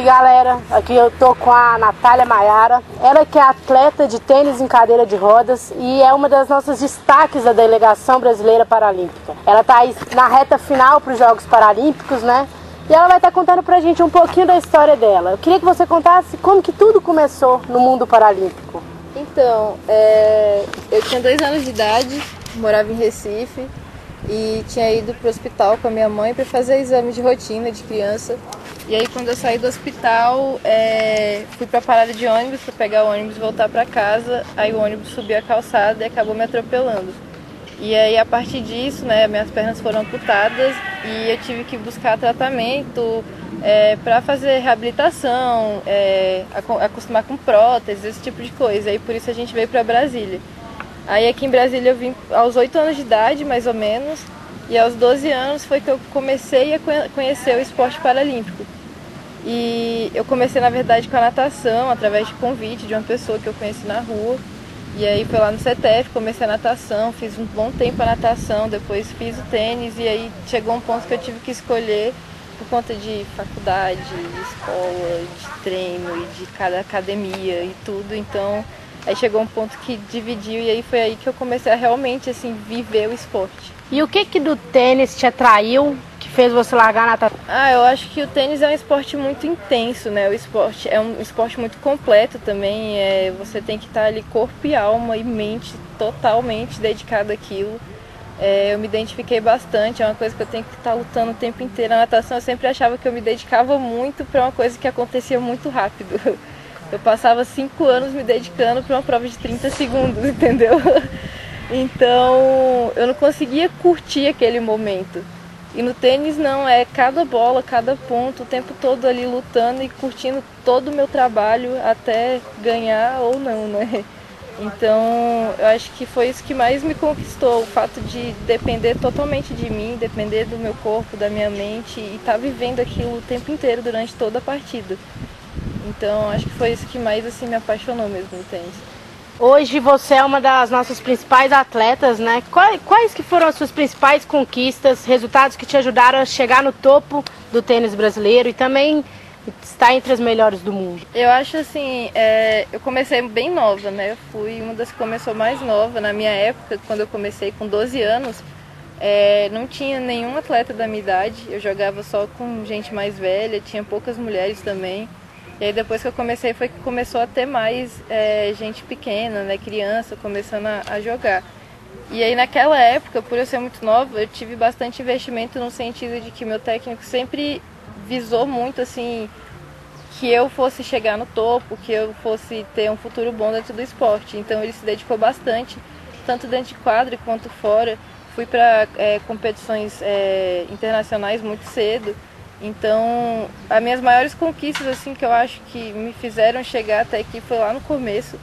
galera, aqui eu tô com a Natália Maiara, ela que é atleta de tênis em cadeira de rodas e é uma das nossas destaques da delegação brasileira paralímpica. Ela tá aí na reta final para os Jogos Paralímpicos, né? E ela vai estar contando pra gente um pouquinho da história dela. Eu queria que você contasse como que tudo começou no mundo paralímpico. Então, eu tinha 2 anos de idade, morava em Recife e tinha ido para o hospital com a minha mãe para fazer exame de rotina de criança. E aí quando eu saí do hospital, fui para a parada de ônibus para pegar o ônibus e voltar para casa. Aí o ônibus subiu a calçada e acabou me atropelando. E aí a partir disso, né, minhas pernas foram amputadas e eu tive que buscar tratamento para fazer reabilitação, acostumar com próteses, esse tipo de coisa. E por isso a gente veio para Brasília. Aí aqui em Brasília eu vim aos 8 anos de idade, mais ou menos, e aos 12 anos foi que eu comecei a conhecer o esporte paralímpico. E eu comecei, na verdade, com a natação, através de convite de uma pessoa que eu conheci na rua. E aí foi lá no CTF, comecei a natação, fiz um bom tempo a natação, depois fiz o tênis, e aí chegou um ponto que eu tive que escolher por conta de faculdade, de escola, de treino e de cada academia e tudo, então... Aí chegou um ponto que dividiu e aí foi aí que eu comecei a realmente assim, viver o esporte. E o que do tênis te atraiu, que fez você largar a natação? Eu acho que o tênis é um esporte muito intenso, né? O esporte é um esporte muito completo também. Você tem que estar ali corpo e alma e mente totalmente dedicado àquilo. Eu me identifiquei bastante, é uma coisa que eu tenho que estar lutando o tempo inteiro. A natação eu sempre achava que eu me dedicava muito para uma coisa que acontecia muito rápido. Eu passava 5 anos me dedicando para uma prova de 30 segundos, entendeu? Então, eu não conseguia curtir aquele momento. E no tênis não, é cada bola, cada ponto, o tempo todo ali lutando e curtindo todo o meu trabalho até ganhar ou não, né? Então, eu acho que foi isso que mais me conquistou, o fato de depender totalmente de mim, depender do meu corpo, da minha mente e estar vivendo aquilo o tempo inteiro durante toda a partida. Então, acho que foi isso que mais assim, me apaixonou mesmo no tênis. Hoje você é uma das nossas principais atletas, né? Quais que foram as suas principais conquistas, resultados que te ajudaram a chegar no topo do tênis brasileiro e também estar entre as melhores do mundo? Eu acho assim, eu comecei bem nova, né? Eu fui uma das que começou mais nova. Na minha época, quando eu comecei com 12 anos, não tinha nenhum atleta da minha idade. Eu jogava só com gente mais velha, tinha poucas mulheres também. E aí depois que eu comecei foi que começou a ter mais gente pequena, né, criança, começando a jogar. E aí naquela época, por eu ser muito nova, eu tive bastante investimento no sentido de que meu técnico sempre visou muito assim que eu fosse chegar no topo, que eu fosse ter um futuro bom dentro do esporte. Então ele se dedicou bastante, tanto dentro de quadra quanto fora. Fui para competições internacionais muito cedo. Então, as minhas maiores conquistas assim que eu acho que me fizeram chegar até aqui foi lá no começo,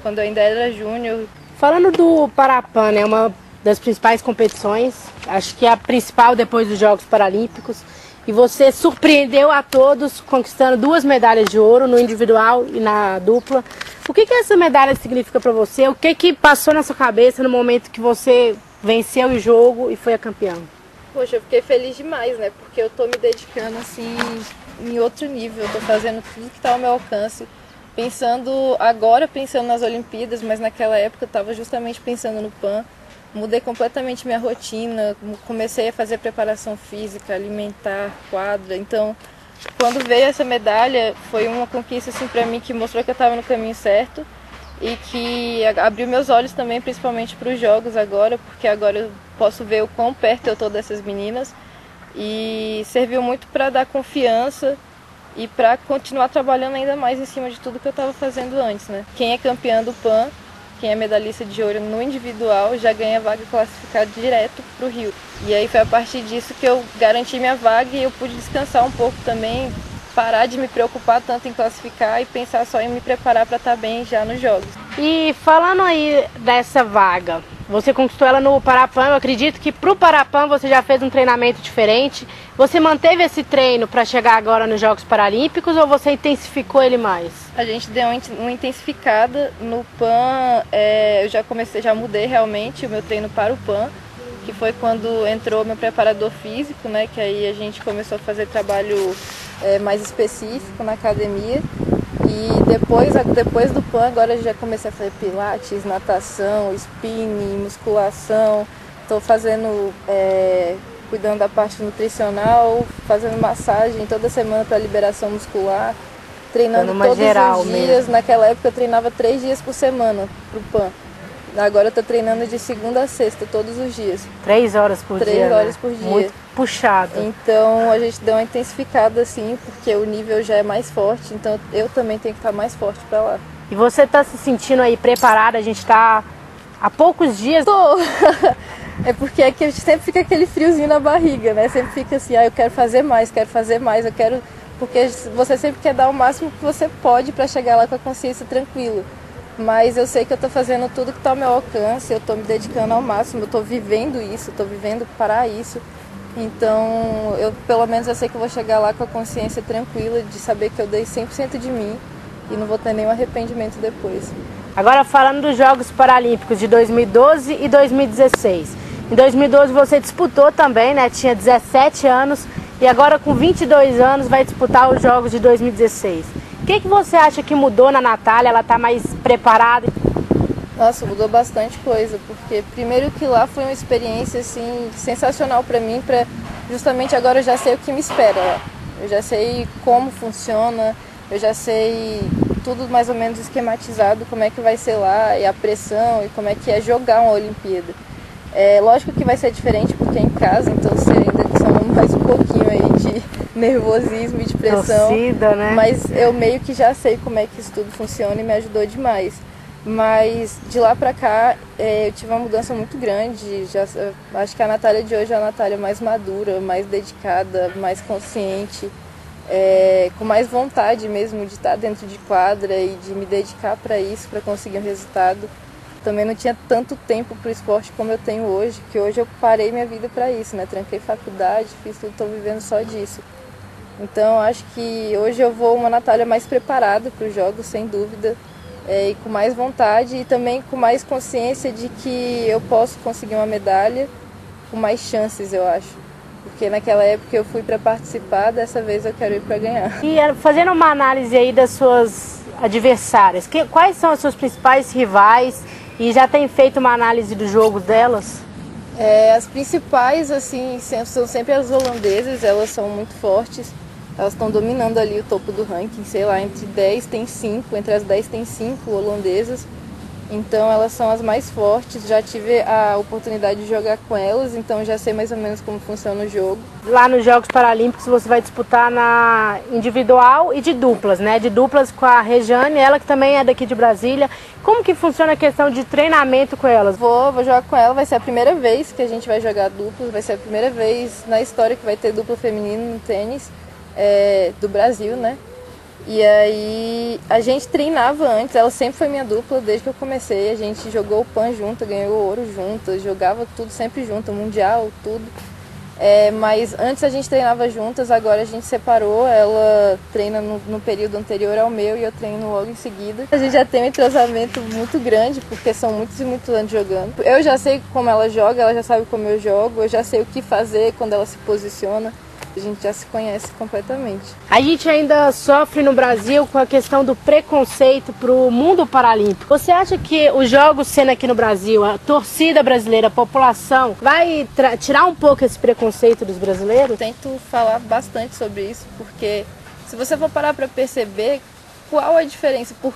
quando eu ainda era júnior. Falando do Parapan, né, uma das principais competições, acho que é a principal depois dos Jogos Paralímpicos, e você surpreendeu a todos conquistando 2 medalhas de ouro no individual e na dupla. O que essa medalha significa para você? O que passou na sua cabeça no momento que você venceu o jogo e foi a campeã? Poxa, eu fiquei feliz demais, né? Porque eu tô me dedicando assim em outro nível, eu tô fazendo tudo que tá ao meu alcance. Pensando nas Olimpíadas, mas naquela época eu tava justamente pensando no PAN. Mudei completamente minha rotina, comecei a fazer preparação física, alimentar, quadra. Então, quando veio essa medalha, foi uma conquista assim para mim que mostrou que eu tava no caminho certo e que abriu meus olhos também, principalmente para os jogos agora, porque agora eu posso ver o quão perto eu tô dessas meninas e serviu muito para dar confiança e para continuar trabalhando ainda mais em cima de tudo que eu estava fazendo antes, né? Quem é campeã do PAN, quem é medalhista de ouro no individual, já ganha vaga classificada direto para o Rio. E aí foi a partir disso que eu garanti minha vaga e eu pude descansar um pouco também, parar de me preocupar tanto em classificar e pensar só em me preparar para estar bem já nos jogos. E falando aí dessa vaga, você conquistou ela no Parapan, eu acredito que para o Parapan você já fez um treinamento diferente. Você manteve esse treino para chegar agora nos Jogos Paralímpicos ou você intensificou ele mais? A gente deu uma intensificada no PAN, eu já mudei realmente o meu treino para o PAN, que foi quando entrou meu preparador físico, né, que aí a gente começou a fazer trabalho mais específico na academia. E depois do PAN, agora eu já comecei a fazer pilates, natação, spinning, musculação. Estou fazendo, cuidando da parte nutricional, fazendo massagem toda semana para liberação muscular, treinando todos os dias. Mesmo. Naquela época eu treinava 3 dias por semana para o PAN. Agora eu tô treinando de segunda a sexta, todos os dias. 3 horas por dia, 3 horas por dia. Muito puxado. Então a gente deu uma intensificada assim, porque o nível já é mais forte, então eu também tenho que estar mais forte para lá. E você tá se sentindo aí preparada? A gente tá há poucos dias... Tô! É porque aqui a gente sempre fica aquele friozinho na barriga, né? Sempre fica assim, eu quero fazer mais, eu quero... Porque você sempre quer dar o máximo que você pode para chegar lá com a consciência tranquila. Mas eu sei que eu estou fazendo tudo que está ao meu alcance, eu estou me dedicando ao máximo, eu estou vivendo isso, estou vivendo para isso. Então, pelo menos eu sei que eu vou chegar lá com a consciência tranquila de saber que eu dei 100% de mim e não vou ter nenhum arrependimento depois. Agora falando dos Jogos Paralímpicos de 2012 e 2016. Em 2012 você disputou também, né? Tinha 17 anos e agora com 22 anos vai disputar os Jogos de 2016. O que você acha que mudou na Natália? Ela está mais preparada? Nossa, mudou bastante coisa, porque primeiro que lá foi uma experiência assim, sensacional para mim, justamente agora eu já sei o que me espera lá. Eu já sei como funciona, eu já sei tudo mais ou menos esquematizado, como é que vai ser lá, e a pressão, e como é que é jogar uma Olimpíada. Lógico que vai ser diferente porque é em casa, então você ainda adiciona mais um pouquinho aí de nervosismo e de pressão. Torcida, né? Mas eu meio que já sei como é que isso tudo funciona e me ajudou demais. Mas de lá pra cá eu tive uma mudança muito grande. Acho que a Natália de hoje é a Natália mais madura, mais dedicada, mais consciente, com mais vontade mesmo de estar dentro de quadra e de me dedicar para isso, para conseguir um resultado. Também não tinha tanto tempo para o esporte como eu tenho hoje, que hoje eu parei minha vida para isso, né? Tranquei faculdade, fiz tudo, estou vivendo só disso. Então acho que hoje eu vou uma Natália mais preparada para os jogos, sem dúvida, e com mais vontade e também com mais consciência de que eu posso conseguir uma medalha com mais chances, eu acho. Porque naquela época eu fui para participar, dessa vez eu quero ir para ganhar. E fazendo uma análise aí das suas adversárias, quais são as suas principais rivais? E já tem feito uma análise dos jogos delas? As principais, assim, são sempre as holandesas, elas são muito fortes. Elas estão dominando ali o topo do ranking, sei lá, entre 10 tem 5, entre as 10 tem 5 holandesas. Então elas são as mais fortes, já tive a oportunidade de jogar com elas, então já sei mais ou menos como funciona o jogo. Lá nos Jogos Paralímpicos você vai disputar na individual e de duplas, né? De duplas com a Rejane, ela que também é daqui de Brasília. Como que funciona a questão de treinamento com elas? Vou jogar com ela, vai ser a primeira vez que a gente vai jogar duplas, vai ser a primeira vez na história que vai ter dupla feminina no tênis do Brasil, né? E aí a gente treinava antes, ela sempre foi minha dupla desde que eu comecei, a gente jogou o PAN junto, ganhou o ouro juntas, jogava tudo sempre junto, mundial, tudo. Mas antes a gente treinava juntas, agora a gente separou, ela treina no período anterior ao meu e eu treino logo em seguida. A gente já tem um entrosamento muito grande, porque são muitos e muitos anos jogando. Eu já sei como ela joga, ela já sabe como eu jogo, eu já sei o que fazer quando ela se posiciona. A gente já se conhece completamente. A gente ainda sofre no Brasil com a questão do preconceito para o mundo paralímpico. Você acha que os jogos sendo aqui no Brasil, a torcida brasileira, a população, vai tirar um pouco esse preconceito dos brasileiros? Eu tento falar bastante sobre isso, porque se você for parar para perceber, qual a diferença? Por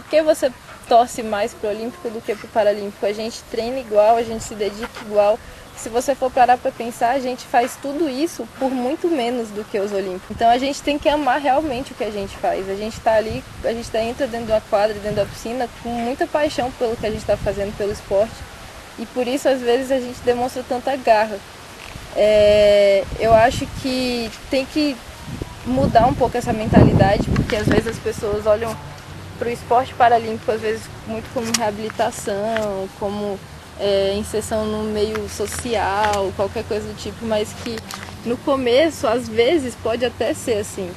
que você torce mais para o Olímpico do que para o Paralímpico? A gente treina igual, a gente se dedica igual. Se você for parar para pensar, a gente faz tudo isso por muito menos do que os olímpicos. Então a gente tem que amar realmente o que a gente faz. A gente está ali, a gente entra dentro de uma quadra, dentro da piscina, com muita paixão pelo que a gente está fazendo, pelo esporte. E por isso, às vezes, a gente demonstra tanta garra. Eu acho que tem que mudar um pouco essa mentalidade, porque às vezes as pessoas olham para o esporte paralímpico, às vezes, muito como reabilitação, como inserção no meio social, qualquer coisa do tipo, mas que no começo, às vezes, pode até ser assim.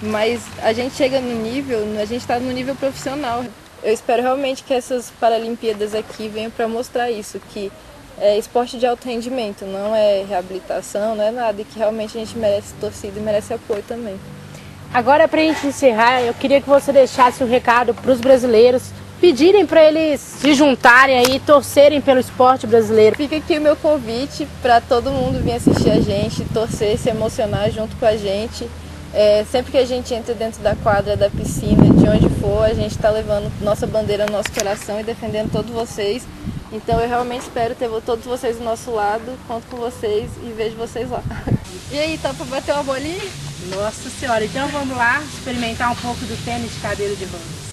Mas a gente chega no nível, a gente está no nível profissional. Eu espero realmente que essas Paralimpíadas aqui venham para mostrar isso, que é esporte de alto rendimento, não é reabilitação, não é nada, e que realmente a gente merece torcida e merece apoio também. Agora, para a gente encerrar, eu queria que você deixasse um recado para os brasileiros, pedirem para eles se juntarem aí, torcerem pelo esporte brasileiro. Fica aqui o meu convite para todo mundo vir assistir a gente, torcer, se emocionar junto com a gente. Sempre que a gente entra dentro da quadra, da piscina, de onde for, a gente está levando nossa bandeira no nosso coração e defendendo todos vocês. Então eu realmente espero ter todos vocês do nosso lado, conto com vocês e vejo vocês lá. E aí, tá para bater uma bolinha? Nossa Senhora, então vamos lá experimentar um pouco do tênis de cadeira de rodas.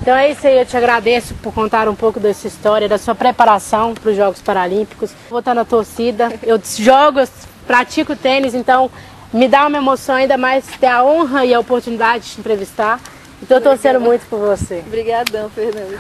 Então é isso aí, eu te agradeço por contar um pouco dessa história, da sua preparação para os Jogos Paralímpicos. Vou estar na torcida, eu jogo, eu pratico tênis, então me dá uma emoção ainda mais ter a honra e a oportunidade de te entrevistar. Então eu estou torcendo muito por você. Obrigadão, Fernanda.